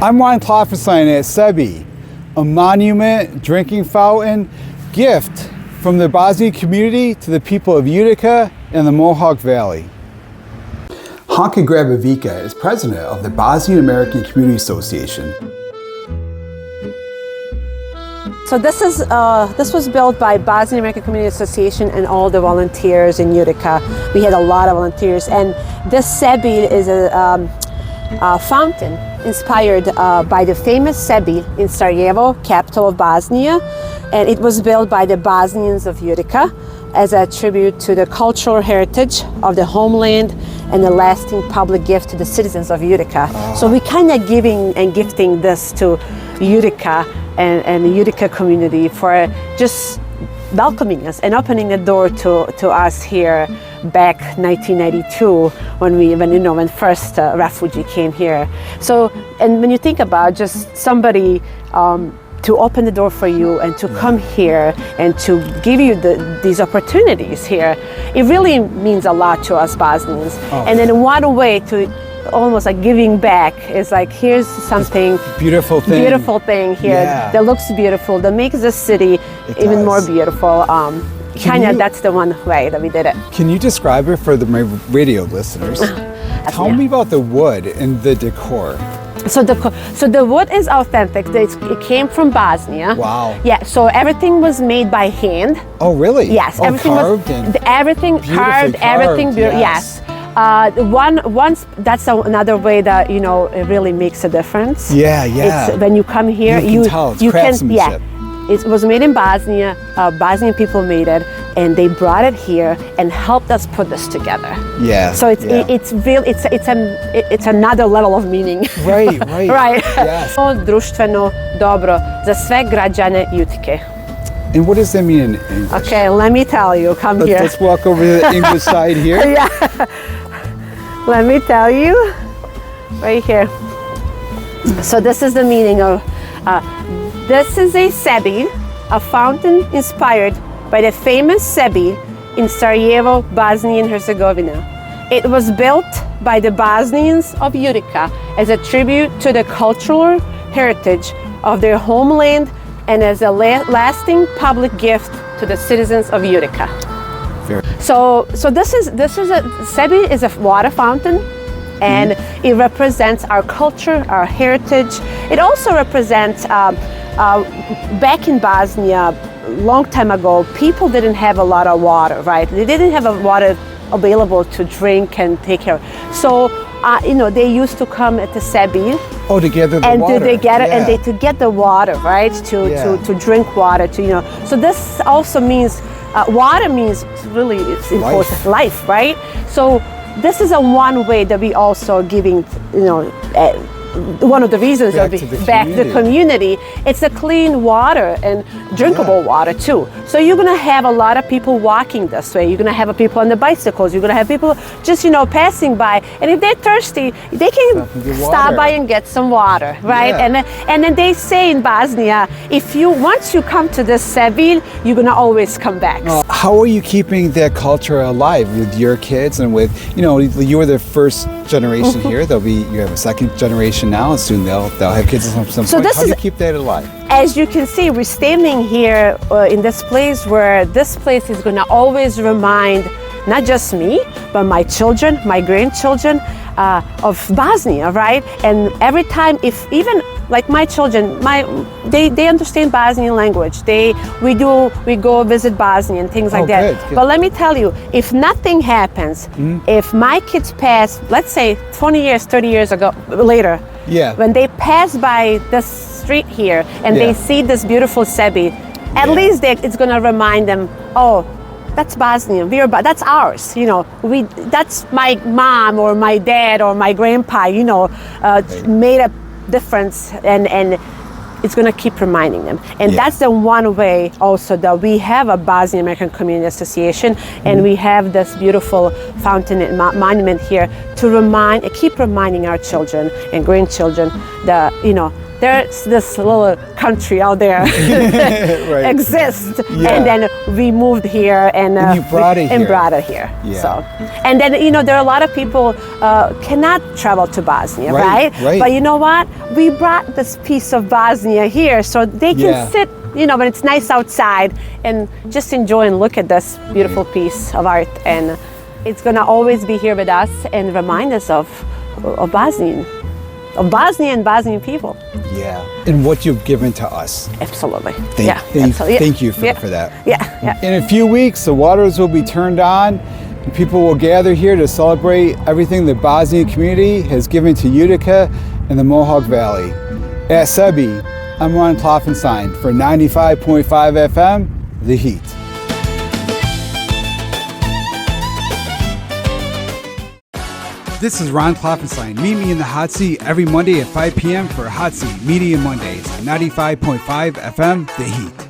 I'm Ron Klopfanstein at Sebilj, a monument, drinking fountain, gift from the Bosnian community to the people of Utica and the Mohawk Valley. Hanka Grabovica is president of the Bosnian-American Community Association. So this was built by Bosnian-American Community Association and all the volunteers in Utica. We had a lot of volunteers, and this Sebilj is a fountain inspired by the famous Sebilj in Sarajevo, capital of Bosnia, and it was built by the Bosnians of Utica as a tribute to the cultural heritage of the homeland and a lasting public gift to the citizens of Utica. So we kind of giving and gifting this to Utica and the Utica community for just welcoming us and opening the door to us here back 1992 when first refugee came here. So, and when you think about just somebody to open the door for you and to come here and to give you these opportunities here, it really means a lot to us Bosnians. And then one way to almost like giving back is like, here's something beautiful thing here that looks beautiful, that makes the city even more beautiful. That's the one way that we did it. Can you describe it for my radio listeners? Tell me about the wood and the decor. So the wood is authentic. It came from Bosnia. Wow. Yeah. So everything was made by hand. Oh, really? Yes. Everything carved. Everything carved. Everything beautiful. Yes. That's another way that it really makes a difference. Yeah. It's, when you come here, you can tell it's craftsmanship. It was made in Bosnia. Bosnian people made it, and they brought it here and helped us put this together. Yeah. So it's another level of meaning. Right. Right. Yes. Društveno dobro za sve građane Utike. And what does that mean in English? Okay, let me tell you. Come here. Let's walk over to the English side here. Yeah. Let me tell you. Right here. So this is the meaning of. This is a Sebilj, a fountain inspired by the famous Sebilj in Sarajevo, Bosnia and Herzegovina. It was built by the Bosnians of Utica as a tribute to the cultural heritage of their homeland and as a lasting public gift to the citizens of Utica. So this is a Sebilj is a water fountain, and it represents our culture, our heritage. It also represents back in Bosnia, long time ago, people didn't have a lot of water, right? They didn't have water available to drink and take care of. So, they used to come at the Sebilj. Oh, to gather the water. To get the water, right? To drink water, So this also means, water means really it's important, life, right? So this is one way that we also giving, one of the reasons back to the community. It's a clean water and drinkable water too. So you're gonna have a lot of people walking this way. You're gonna have people on the bicycles. You're gonna have people just passing by. And if they're thirsty, they can stop by and get some water, right? Yeah. And then they say in Bosnia, once you come to this Sebilj, you're gonna always come back. How are you keeping that culture alive with your kids and with you were the first generation here. You have a second generation now, and soon they'll have kids at some point. How do you keep that alive? As you can see, we're standing here in this place where this place is going to always remind not just me, but my children, my grandchildren of Bosnia, right? And every time, even like my children, they understand Bosnian language. We go visit Bosnia and things like that. Good. But let me tell you, if nothing happens, if my kids pass, let's say 20 years, 30 years later, when they pass by this street here and they see this beautiful Sebilj, at least it's going to remind them, oh, that's Bosnian. That's ours. That's my mom or my dad or my grandpa. Made a difference, and it's going to keep reminding them. And that's the one way also that we have a Bosnian-American Community Association, and we have this beautiful fountain and monument here to keep reminding our children and grandchildren that there's this little country out there Right. exists, Yeah. and then we moved here and you brought it here. Yeah. So, and then there are a lot of people cannot travel to Bosnia, Right, right? right. But you know what? We brought this piece of Bosnia here, so they can Yeah. sit, when it's nice outside, and just enjoy and look at this beautiful piece of art. And it's gonna always be here with us and remind us of Bosnia and Bosnian people. Yeah. And what you've given to us. Absolutely. Thank you for that. Yeah. In a few weeks, the waters will be turned on, and people will gather here to celebrate everything the Bosnian community has given to Utica and the Mohawk Valley. At Sebilj, I'm Ron Klopfanstein for 95.5 FM, The Heat. This is Ron Klopfanstein. Meet me in the hot seat every Monday at 5 p.m. for Hot Seat Media Mondays on 95.5 FM, The Heat.